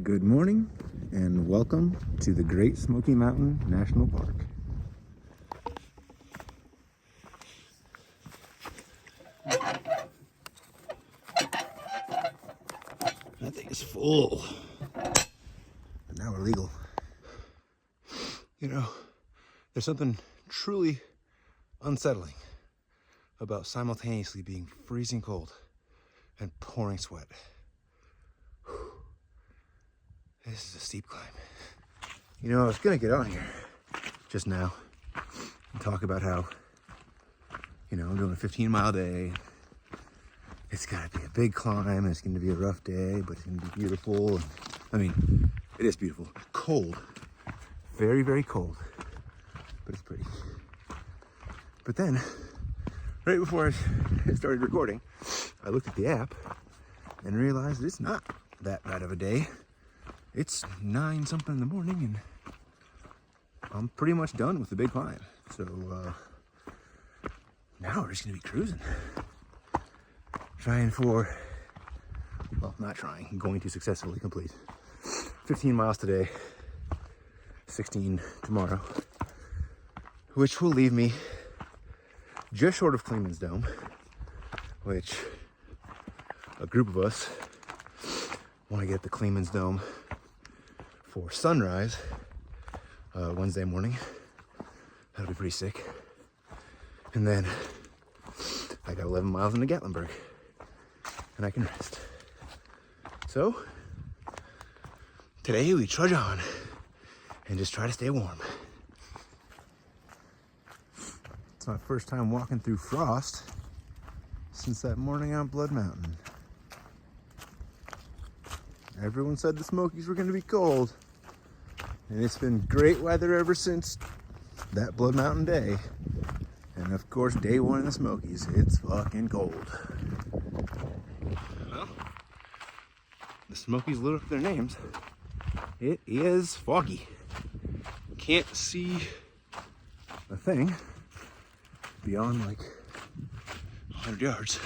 Good morning and welcome to the Great Smoky Mountain National Park. That thing is full. But now we're legal. You know, there's something truly unsettling about simultaneously being freezing cold and pouring sweat. This is a steep climb. You know, I was gonna get on here just now and talk about how, you know, I'm doing a 15-mile day. It's gonna be a big climb and it's gonna be a rough day, but it's gonna be beautiful. And, I mean, it is beautiful. Cold. Very, very cold. But it's pretty. But then, right before I started recording, I looked at the app and realized it's not that bad of a day. It's 9 something in the morning and I'm pretty much done with the big climb. So now we're just gonna be cruising. Trying for, well, not trying, going to successfully complete 15 miles today, 16 tomorrow, which will leave me just short of Clingman's Dome, which a group of us want to get the Clingman's Dome for sunrise Wednesday morning. That'll be pretty sick. And then I got 11 miles into Gatlinburg and I can rest. So today we trudge on and just try to stay warm. It's my first time walking through frost since that morning on Blood Mountain. Everyone said the Smokies were going to be cold, and it's been great weather ever since that Blood Mountain day. And of course, day one in the Smokies, it's fucking cold. Well, the Smokies live up their names. It is foggy. Can't see a thing beyond like 100 yards.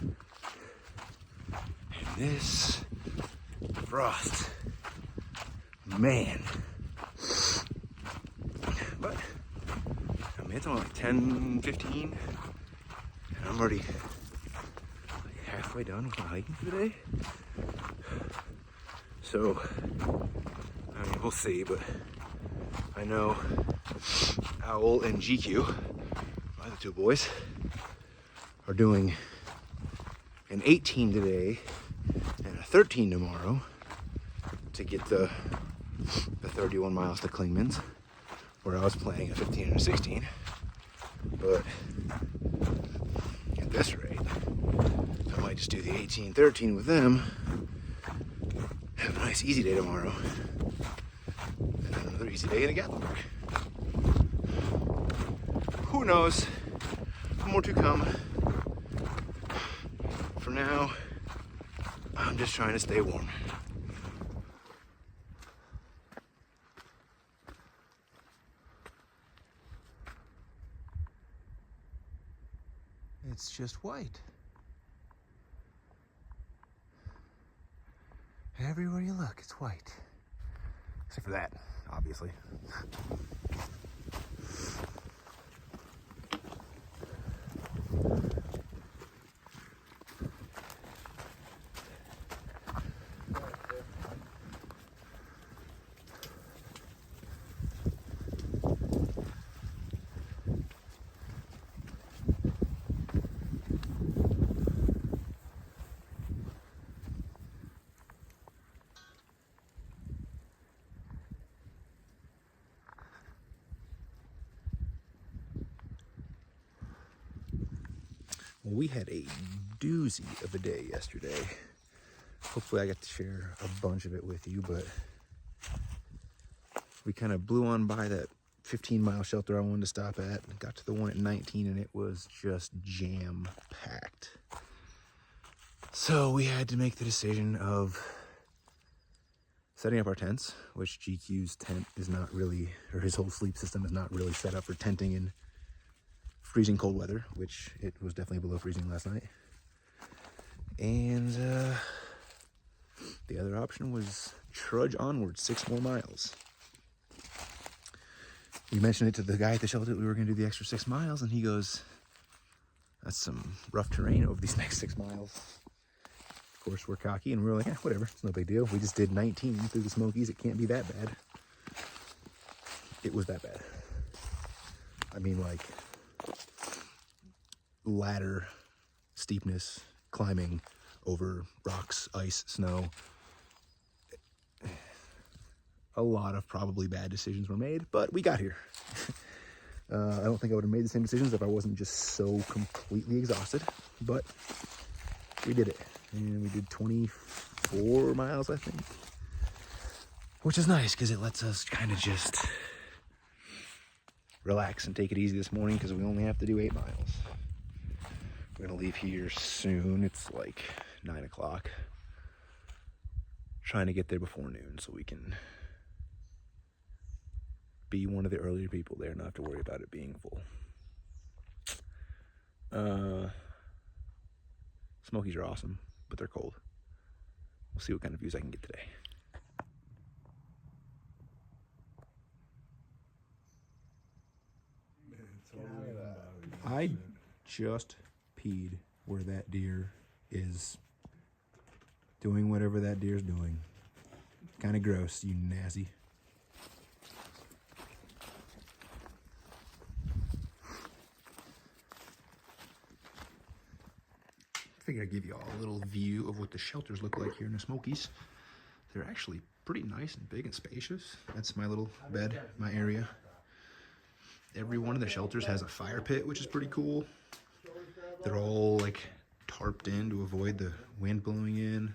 And this frost, man. But I mean, it's only like 10, 15, and I'm already like halfway done with my hiking for the day. So I mean, we'll see, but I know Owl and GQ, my other two boys, are doing an 18 today and a 13 tomorrow to get the 31 miles to Clingman's, where I was playing a 15 and a 16. But at this rate, I might just do the 18-13 with them, have a nice easy day tomorrow, and then another easy day in Gatlinburg. Who knows? More to come. For now, I'm just trying to stay warm. It's just white. Everywhere you look, it's white. Except for that, obviously. Well, we had a doozy of a day yesterday. Hopefully I get to share a bunch of it with you, but we kind of blew on by that 15-mile shelter I wanted to stop at and got to the one at 19 and it was just jam-packed. So we had to make the decision of setting up our tents, which GQ's tent is not really, or his whole sleep system is not really set up for tenting in freezing cold weather, which it was definitely below freezing last night. And the other option was trudge onward 6 more miles. We mentioned it to the guy at the shelter that we were going to do the extra 6 miles, and he goes, that's some rough terrain over these next 6 miles. Of course, we're cocky, and we were like, whatever, it's no big deal. We just did 19 through the Smokies. It can't be that bad. It was that bad. I mean, like, ladder, steepness, climbing over rocks, ice, snow. A lot of probably bad decisions were made, but we got here. I don't think I would have made the same decisions if I wasn't just so completely exhausted, but we did it. And we did 24 miles, I think, which is nice because it lets us kind of just relax and take it easy this morning because we only have to do 8 miles. We're gonna leave here soon. It's like 9 o'clock. Trying to get there before noon so we can be one of the earlier people there, not have to worry about it being full. Smokies are awesome, but they're cold. We'll see what kind of views I can get today. I just peed where that deer is doing whatever that deer's doing. Kind of gross, you nasty. Figured I'd give you all a little view of what the shelters look like here in the Smokies. They're actually pretty nice and big and spacious. That's my little bed, my area. Every one of the shelters has a fire pit, which is pretty cool. They're all like tarped in to avoid the wind blowing in.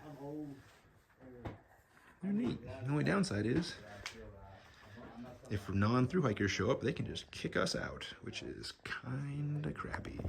They're neat. The only downside is if non-thru hikers show up, they can just kick us out, which is kinda crappy.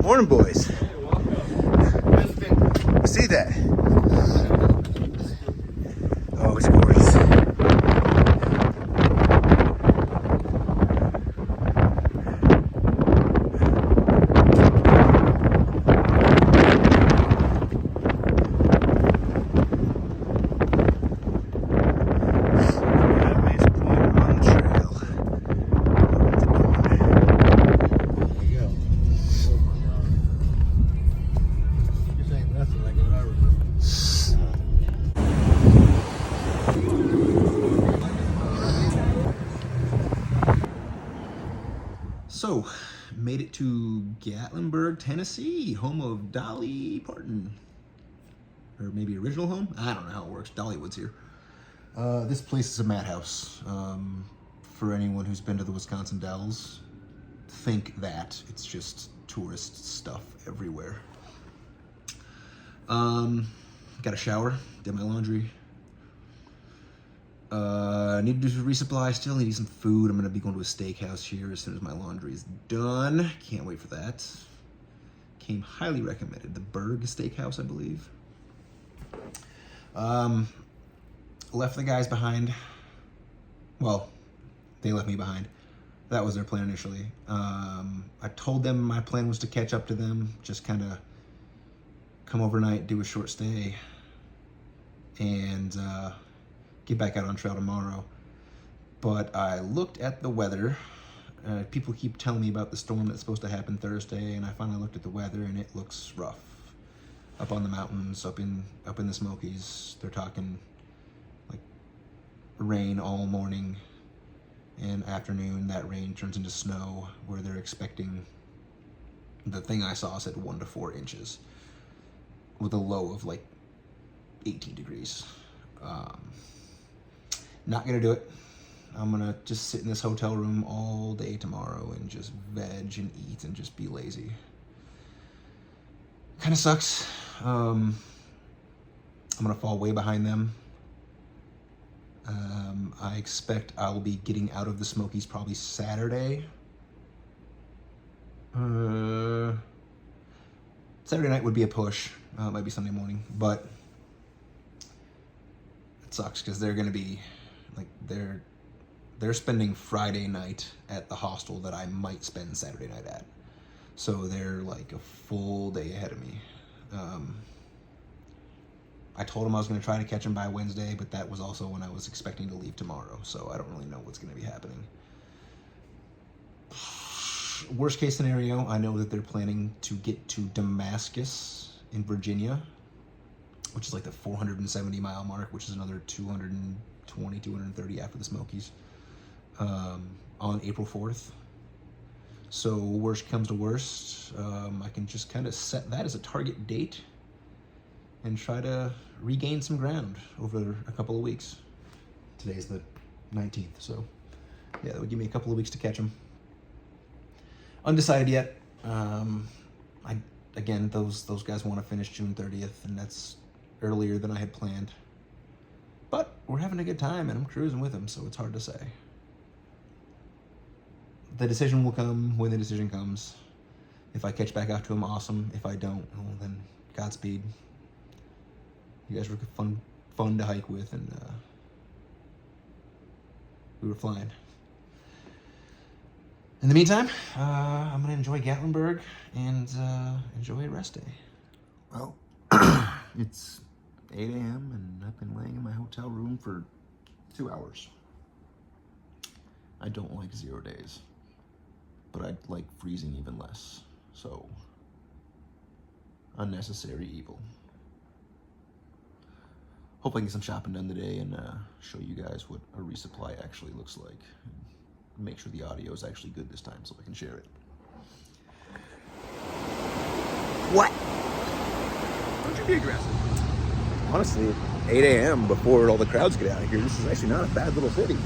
Morning, boys. Hey, welcome. See that? Oh, it's gorgeous. So, made it to Gatlinburg, Tennessee, home of Dolly Parton. Or maybe original home? I don't know how it works. Dollywood's here. This place is a madhouse. For anyone who's been to the Wisconsin Dells, think that. It's just tourist stuff everywhere. Got a shower, did my laundry. Need to do resupply still, need some food. I'm gonna be going to a steakhouse here as soon as my laundry is done. Can't wait for that. Came highly recommended. The Berg Steakhouse, I believe. Left the guys behind. Well, they left me behind. That was their plan initially. I told them my plan was to catch up to them, just kind of come overnight, do a short stay, and get back out on trail tomorrow. But I looked at the weather. People keep telling me about the storm that's supposed to happen Thursday, and I finally looked at the weather, and it looks rough. Up on the mountains, up in the Smokies, they're talking like rain all morning and afternoon. That rain turns into snow, where they're expecting, the thing I saw said 1 to 4 inches with a low of like 18 degrees. Not gonna do it. I'm gonna just sit in this hotel room all day tomorrow and just veg and eat and just be lazy. Kind of sucks. I'm gonna fall way behind them. I expect I'll be getting out of the Smokies probably Saturday. Saturday night would be a push. It might be Sunday morning, but it sucks because they're gonna be like they're spending Friday night at the hostel that I might spend Saturday night at. So they're like a full day ahead of me. I told them I was going to try to catch them by Wednesday, but that was also when I was expecting to leave tomorrow, so I don't really know what's going to be happening. Worst case scenario, I know that they're planning to get to Damascus in Virginia, which is like the 470 mile mark, which is another 220, 230 after the Smokies, on April 4th. So worst comes to worst, I can just kind of set that as a target date and try to regain some ground over a couple of weeks. Today's the 19th, so yeah, that would give me a couple of weeks to catch them. Undecided yet. Again, those guys want to finish June 30th, and that's earlier than I had planned. But we're having a good time, and I'm cruising with them, so it's hard to say. The decision will come when the decision comes. If I catch back after them, awesome. If I don't, well, then Godspeed. You guys were fun to hike with, and we were flying. In the meantime, I'm gonna enjoy Gatlinburg and enjoy a rest day. Well, it's 8 a.m. and I've been laying in my hotel room for 2 hours. I don't like 0 days, but I like freezing even less. So, unnecessary evil. Hope I can get some shopping done today and show you guys what a resupply actually looks like. And make sure the audio is actually good this time so I can share it. What? Don't you be aggressive. Honestly, 8 a.m. before all the crowds get out of here, this is actually not a bad little city.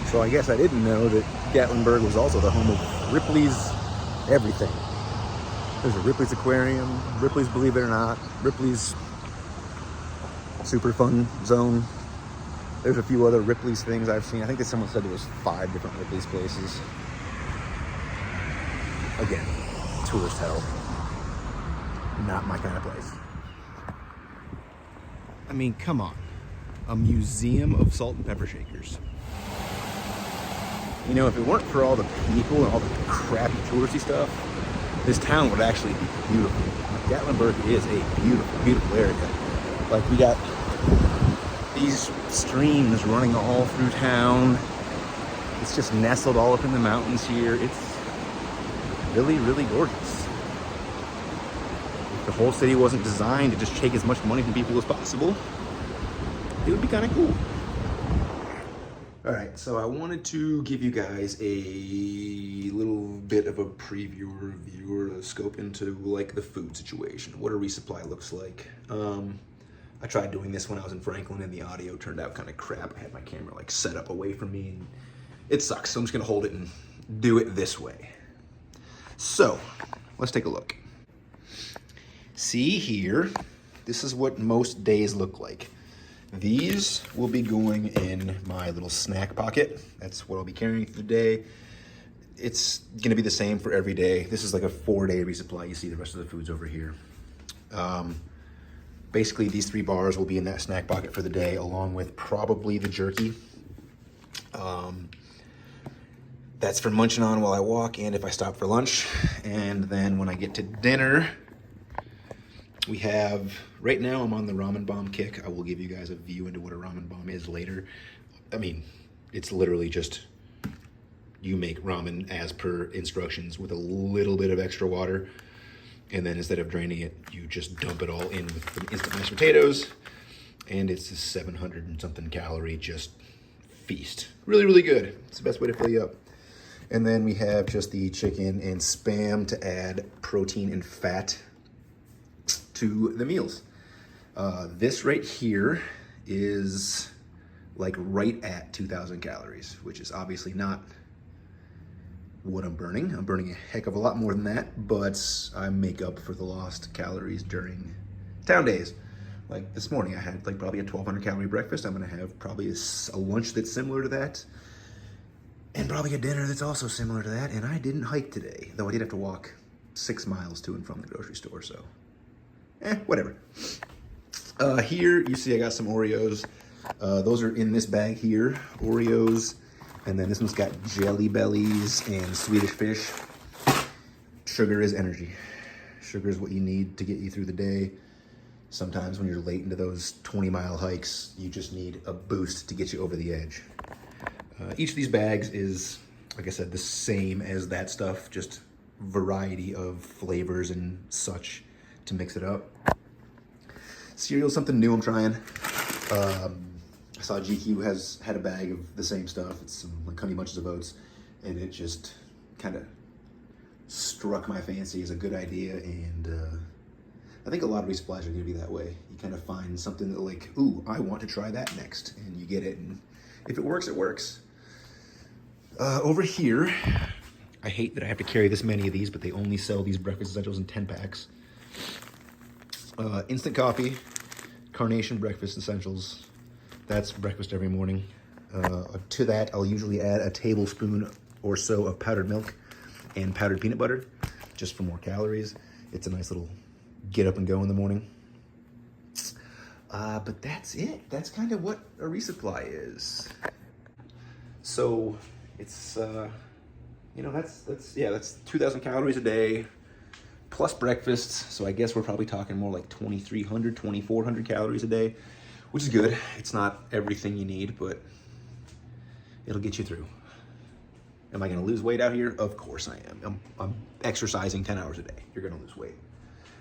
So I guess I didn't know that Gatlinburg was also the home of Ripley's everything. There's a Ripley's Aquarium, Ripley's Believe It or Not, Ripley's Super Fun Zone. There's a few other Ripley's things I've seen. I think that someone said there was 5 different Ripley's places. Again, tourist hell. Not my kind of place. I mean, come on. A museum of salt and pepper shakers. You know, if it weren't for all the people and all the crappy touristy stuff, this town would actually be beautiful. Gatlinburg is a beautiful, beautiful area. Like, we got these streams running all through town. It's just nestled all up in the mountains here. It's really, really gorgeous. If the whole city wasn't designed to just take as much money from people as possible, it would be kind of cool. All right, so I wanted to give you guys a little bit of a preview or review or a scope into like the food situation, what a resupply looks like. I tried doing this when I was in Franklin and the audio turned out kind of crap. I had my camera like set up away from me and it sucks. So I'm just gonna hold it and do it this way. So let's take a look. See here, this is what most days look like. These will be going in my little snack pocket. That's what I'll be carrying through the day. It's gonna be the same for every day. This is like a 4-day resupply. You see the rest of the food's over here. Basically, these 3 bars will be in that snack pocket for the day, along with probably the jerky. That's for munching on while I walk and if I stop for lunch. And then when I get to dinner, we have, right now I'm on the ramen bomb kick. I will give you guys a view into what a ramen bomb is later. I mean, it's literally just, you make ramen as per instructions with a little bit of extra water. And then instead of draining it, you just dump it all in with the instant mashed potatoes. And it's a 700 and something calorie just feast. Really, really good. It's the best way to fill you up. And then we have just the chicken and Spam to add protein and fat to the meals. This right here is like right at 2,000 calories, which is obviously not what I'm burning. I'm burning a heck of a lot more than that, but I make up for the lost calories during town days. Like this morning, I had like probably a 1,200 calorie breakfast. I'm gonna have probably a lunch that's similar to that, and probably a dinner that's also similar to that. And I didn't hike today, though I did have to walk 6 miles to and from the grocery store, so whatever. Here, you see I got some Oreos. Those are in this bag here, Oreos, and then this one's got Jelly Bellies and Swedish Fish. Sugar is energy. Sugar is what you need to get you through the day. Sometimes when you're late into those 20-mile hikes, you just need a boost to get you over the edge. Each of these bags is, like I said, the same as that stuff, just variety of flavors and such to mix it up. Cereal's something new I'm trying. I saw GQ had a bag of the same stuff. It's some like Honey Bunches of Oats, and it just kind of struck my fancy as a good idea, and I think a lot of resupplies are going to be that way. You kind of find something that like, ooh, I want to try that next, and you get it, and if it works, it works. Over here, I hate that I have to carry this many of these, but they only sell these breakfast essentials in 10 packs. Instant coffee, Carnation breakfast essentials. That's breakfast every morning. To that, I'll usually add a tablespoon or so of powdered milk and powdered peanut butter, just for more calories. It's a nice little get up and go in the morning. But that's it. That's kind of what a resupply is. So it's, that's 2,000 calories a day plus breakfast. So I guess we're probably talking more like 2,300, 2,400 calories a day, which is good. It's not everything you need, but it'll get you through. Am I gonna lose weight out here? Of course I am. I'm exercising 10 hours a day. You're gonna lose weight.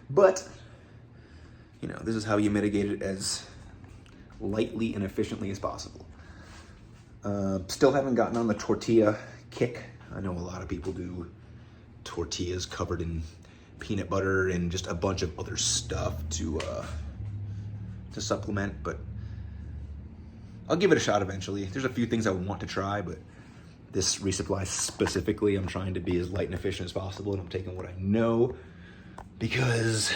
But, this is how you mitigate it as lightly and efficiently as possible. Still haven't gotten on the tortilla kick. I know a lot of people do tortillas covered in peanut butter and just a bunch of other stuff to supplement, but I'll give it a shot eventually. There's a few things I want to try, but this resupply specifically, I'm trying to be as light and efficient as possible, and I'm taking what I know because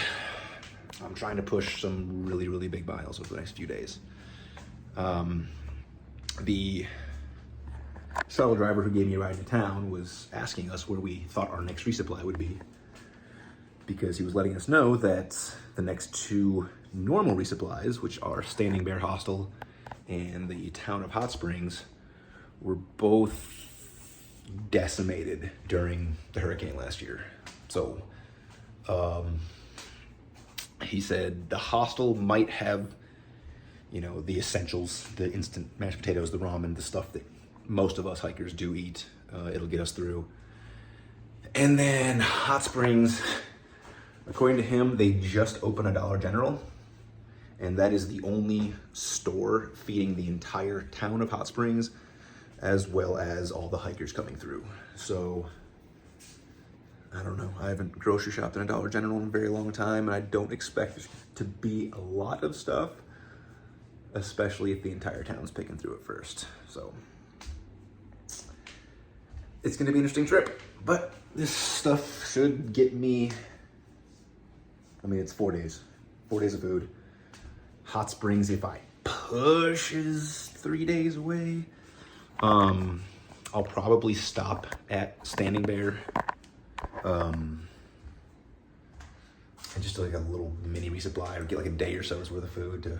I'm trying to push some really, really big miles over the next few days. The shuttle driver who gave me a ride to town was asking us where we thought our next resupply would be, because he was letting us know that the next two normal resupplies, which are Standing Bear Hostel and the town of Hot Springs, were both decimated during the hurricane last year. So he said the hostel might have, the essentials, the instant mashed potatoes, the ramen, the stuff that most of us hikers do eat. It'll get us through. And then Hot Springs, according to him, they just opened a Dollar General, and that is the only store feeding the entire town of Hot Springs, as well as all the hikers coming through. So, I don't know. I haven't grocery shopped in a Dollar General in a very long time, and I don't expect there to be a lot of stuff, especially if the entire town's picking through it first. So, it's gonna be an interesting trip, but this stuff should get me, it's 4 days. 4 days of food. Hot Springs, if I push, is 3 days away. I'll probably stop at Standing Bear, and just do like a little mini resupply, or get like a day or so's worth of food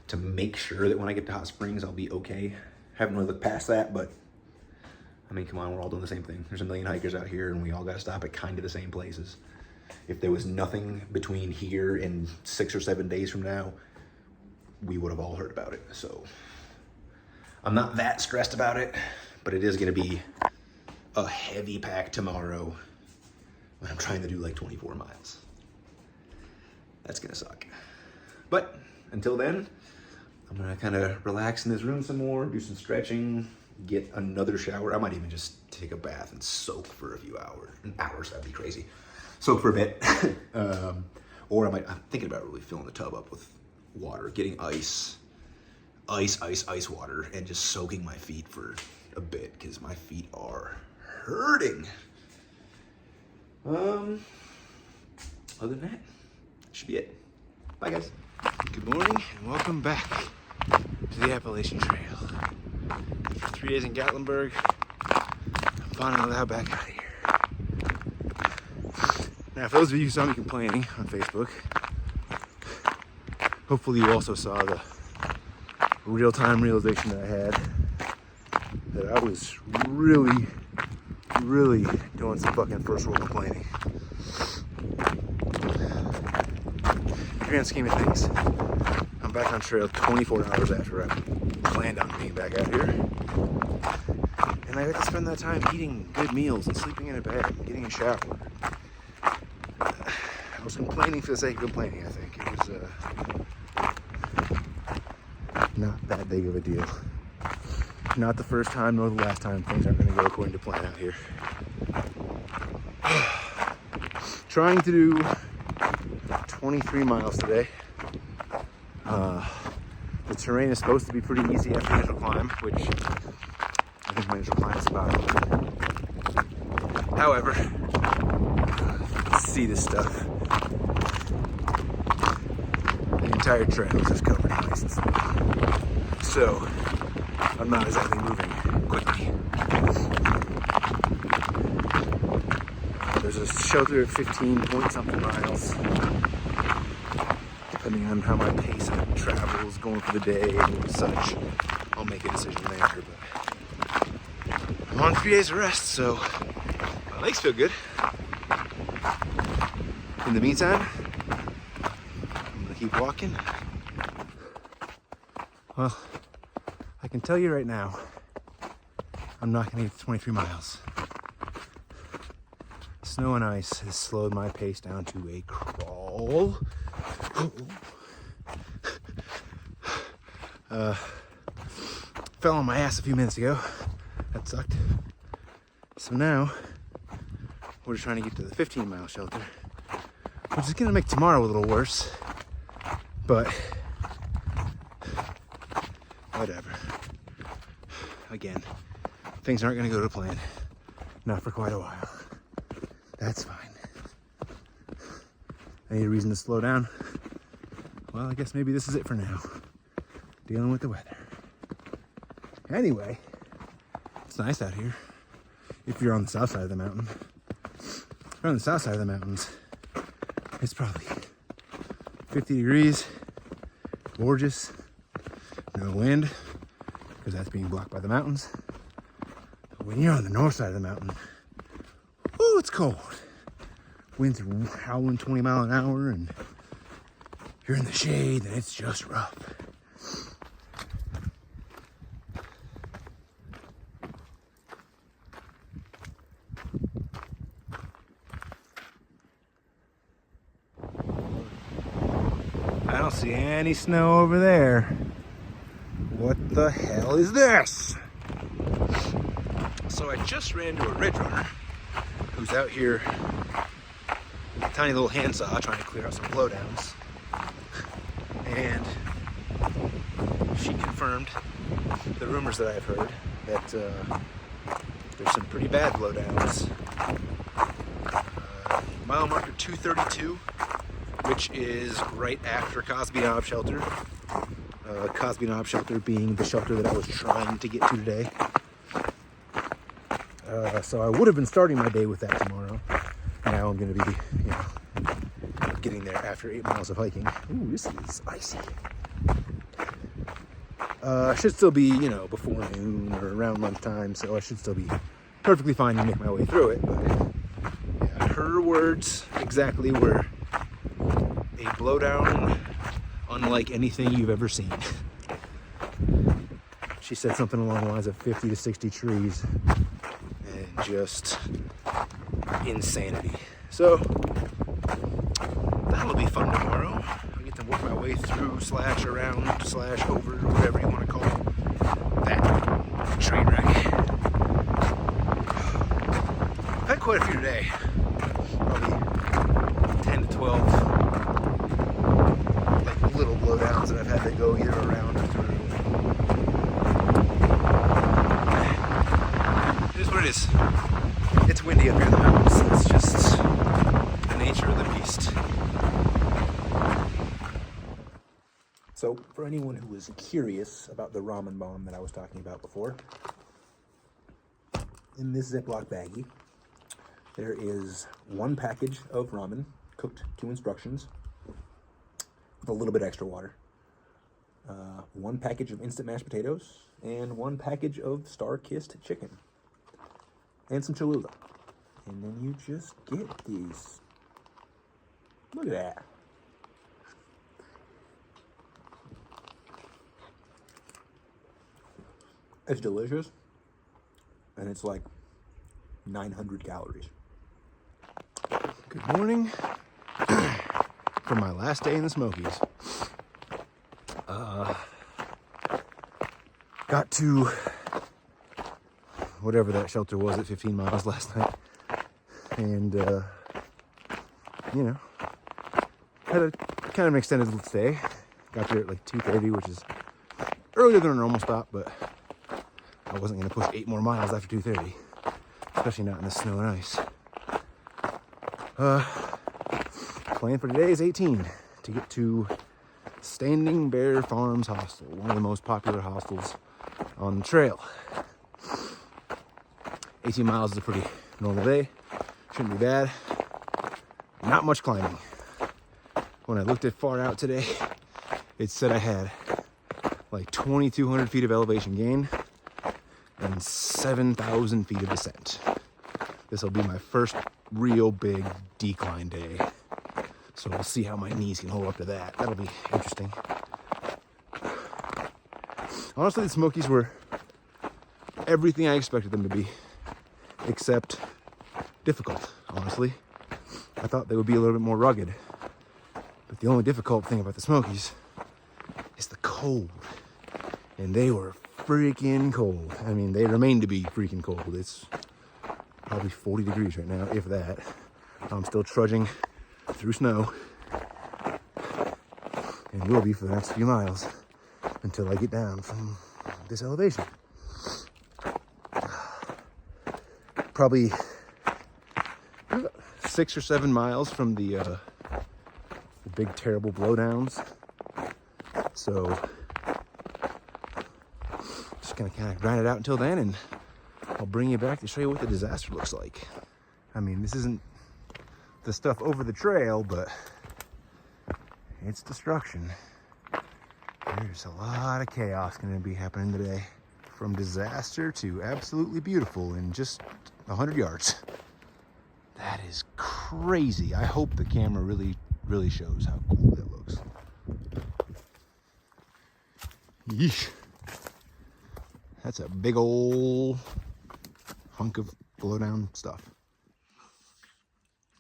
to make sure that when I get to Hot Springs, I'll be okay. Haven't really looked past that, but come on, we're all doing the same thing. There's a million hikers out here, and we all gotta stop at kind of the same places. If there was nothing between here and 6 or 7 days from now, we would have all heard about it. So I'm not that stressed about it, but it is gonna be a heavy pack tomorrow when I'm trying to do like 24 miles. That's gonna suck. But until then, I'm gonna kind of relax in this room some more, do some stretching, get another shower. I might even just take a bath and soak for a few hours. That'd be crazy. Soak for a bit. Or I'm thinking about really filling the tub up with water, getting ice water, and just soaking my feet for a bit, because my feet are hurting. Other than that should be it. Bye, guys. Good morning and welcome back to the Appalachian Trail. After 3 days in Gatlinburg, I'm finally allowed back out of here. Now, for those of you who saw me complaining on Facebook, hopefully you also saw the real-time realization that I had that I was really doing some fucking first world complaining. In the grand scheme of things, I'm back on trail 24 hours after I planned on being back out here. And I got to spend that time eating good meals and sleeping in a bed and getting a shower. I was complaining for the sake of complaining, I think. It was not that big of a deal. Not the first time nor the last time things aren't going to go according to plan out here. Trying to do 23 miles today. The terrain is supposed to be pretty easy after the initial climb, which I think my initial climb is about. However, see this stuff. The entire trail is just covered in ice and snow. So, I'm not exactly moving quickly. There's a shelter at 15 point something miles. Depending on how my pace of travel is going for the day and such, I'll make a decision there. But I'm on 3 days of rest, so my legs feel good. In the meantime, I'm gonna keep walking. Well, I can tell you right now, I'm not gonna get to 23 miles. Snow and ice has slowed my pace down to a crawl. Fell on my ass a few minutes ago. That sucked. So now, we're just trying to get to the 15-mile shelter, which is gonna make tomorrow a little worse, but whatever. Again, things aren't gonna go to plan. Not for quite a while. That's fine. I need a reason to slow down. Well, I guess maybe this is it for now. Dealing with the weather. Anyway, it's nice out here. If you're on the south side of the mountain. If you're on the south side of the mountains, it's probably 50 degrees, gorgeous, no wind, because that's being blocked by the mountains. But when you're on the north side of the mountain, ooh, it's cold. Winds howling 20 miles an hour, and you're in the shade, and it's just rough. I don't see any snow over there. What the hell is this? So I just ran into a ridge runner who's out here with a tiny little handsaw trying to clear out some blowdowns. And she confirmed the rumors that I've heard that there's some pretty bad blowdowns. Mile marker 232, which is right after Cosby Knob Shelter. Cosby Knob Shelter being the shelter that I was trying to get to today. So I would have been starting my day with that tomorrow. Now I'm going to be, getting there after 8 miles of hiking. Ooh, this is icy. Should still be, before noon or around lunchtime, so I should still be perfectly fine to make my way through it. But yeah, her words exactly were a blowdown unlike anything you've ever seen. She said something along the lines of 50 to 60 trees and just insanity. So that'll be fun tomorrow. I get to work my way through / around / over, whatever you want to call that train wreck. I've had quite a few today. Probably 10 to 12 like little blowdowns that I've had to go either around or through. It is what it is. It's windy up here in the mountains. It's just the nature of the beast. So for anyone who was curious about the ramen bomb that I was talking about before, in this Ziploc baggie, there is one package of ramen cooked to instructions with a little bit extra water, one package of instant mashed potatoes, and one package of star-kissed chicken, and some Cholula. And then you just get these. Look at that. It's delicious, and it's like 900 calories. Good morning for my last day in the Smokies. Got to whatever that shelter was at 15 miles last night, and you know, had a kind of an extended stay. Got there at like 2:30, which is earlier than a normal stop, but I wasn't going to push 8 more miles after 2:30, especially not in the snow and ice. Plan for today is 18 to get to Standing Bear Farms Hostel, one of the most popular hostels on the trail. 18 miles is a pretty normal day. Shouldn't be bad. Not much climbing. When I looked at far out today, it said I had like 2,200 feet of elevation gain and 7,000 feet of descent. This will be my first real big decline day. So we'll see how my knees can hold up to that. That'll be interesting. Honestly, the Smokies were everything I expected them to be, except difficult, honestly. I thought they would be a little bit more rugged. But the only difficult thing about the Smokies is the cold. And they were freaking cold. I mean, they remain to be freaking cold. It's probably 40 degrees right now, if that. I'm still trudging through snow, and will be for the next few miles until I get down from this elevation. Probably 6 or 7 miles from the big terrible blowdowns. So just gonna kind of grind it out until then, and I'll bring you back to show you what the disaster looks like. I mean, this isn't the stuff over the trail, but it's destruction. There's a lot of chaos going to be happening today, from disaster to absolutely beautiful in just 100 yards. That is crazy. I hope the camera really shows how cool that looks. Yeesh. That's a big old hunk of blowdown stuff.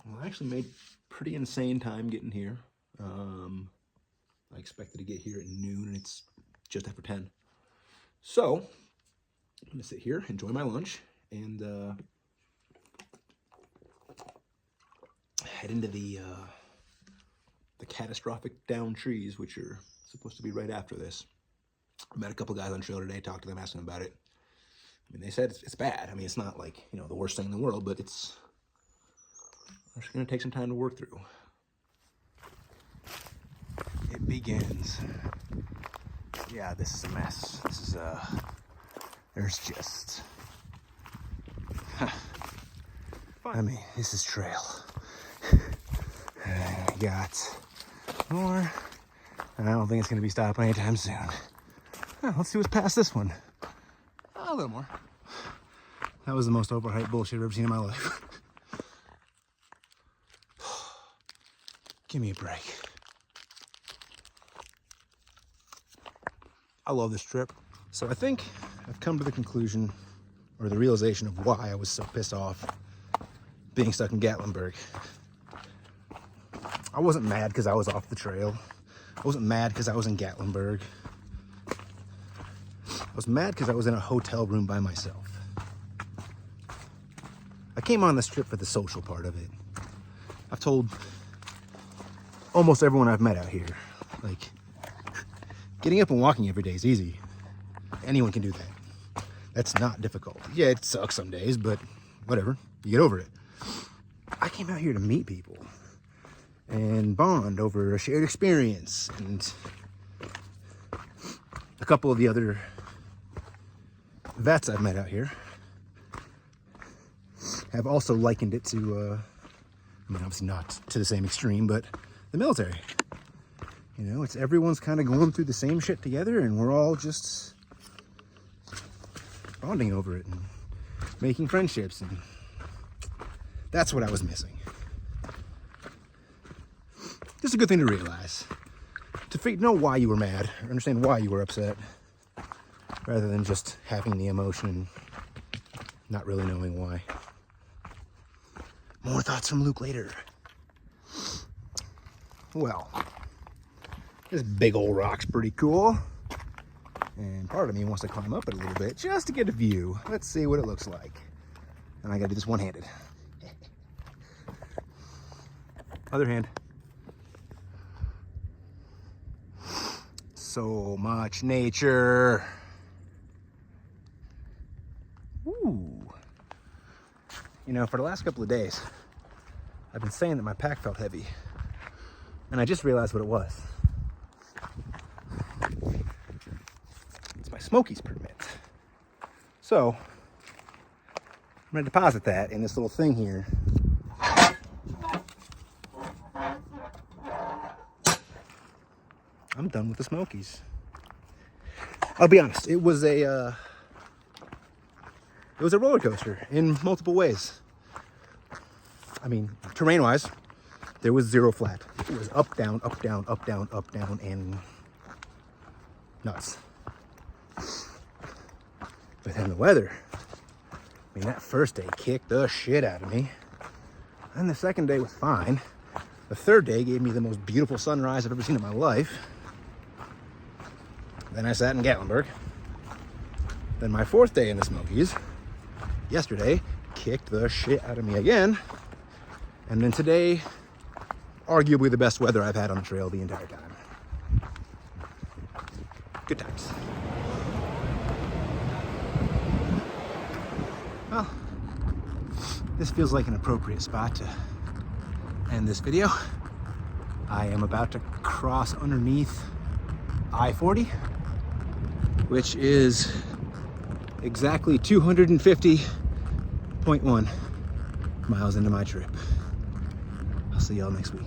Well, I actually made pretty insane time getting here. I expected to get here at noon, and it's just after 10. So I'm gonna sit here, enjoy my lunch, and head into the catastrophic down trees, which are supposed to be right after this. I met a couple guys on trail today, talked to them, asked them about it. I mean, they said it's bad. I mean, it's not like, you know, the worst thing in the world, but it's just gonna take some time to work through. It begins. Yeah, this is a mess. This is there's just I mean, this is trail. I got more, and I don't think it's gonna be stopping anytime soon. Let's see what's past this one. A little more. That was the most overhyped bullshit I've ever seen in my life. Give me a break. I love this trip. So I think I've come to the conclusion, or the realization, of why I was so pissed off being stuck in Gatlinburg. I wasn't mad because I was off the trail. I wasn't mad because I was in Gatlinburg. I was mad because I was in a hotel room by myself. I came on this trip for the social part of it. I've told almost everyone I've met out here, like, getting up and walking every day is easy. Anyone can do that. That's not difficult. Yeah, it sucks some days, but whatever. You get over it. I came out here to meet people and bond over a shared experience and couple of the other vets I've met out here have also likened it to, I mean, obviously not to the same extreme, but the military. You know, it's everyone's kind of going through the same shit together, and we're all just bonding over it and making friendships, and that's what I was missing. Just a good thing to realize, to know why you were mad, or understand why you were upset, rather than just having the emotion and not really knowing why. More thoughts from Luke later. Well, this big old rock's pretty cool, and part of me wants to climb up it a little bit just to get a view. Let's see what it looks like. And I gotta do this one-handed. Other hand. So much nature. Ooh. You know, for the last couple of days, I've been saying that my pack felt heavy, and I just realized what it was. It's my Smokies permit. So, I'm gonna deposit that in this little thing here. I'm done with the Smokies. I'll be honest, it was a roller coaster in multiple ways. I mean, terrain-wise, there was zero flat. It was up, down, up, down, up, down, up, down, and nuts. But then the weather, I mean, that first day kicked the shit out of me. And the second day was fine. The third day gave me the most beautiful sunrise I've ever seen in my life. Then I sat in Gatlinburg. Then my fourth day in the Smokies, yesterday, kicked the shit out of me again. And then today, arguably the best weather I've had on the trail the entire time. Good times. Well, this feels like an appropriate spot to end this video. I am about to cross underneath I-40, which is exactly 250.1 miles into my trip. I'll see y'all next week.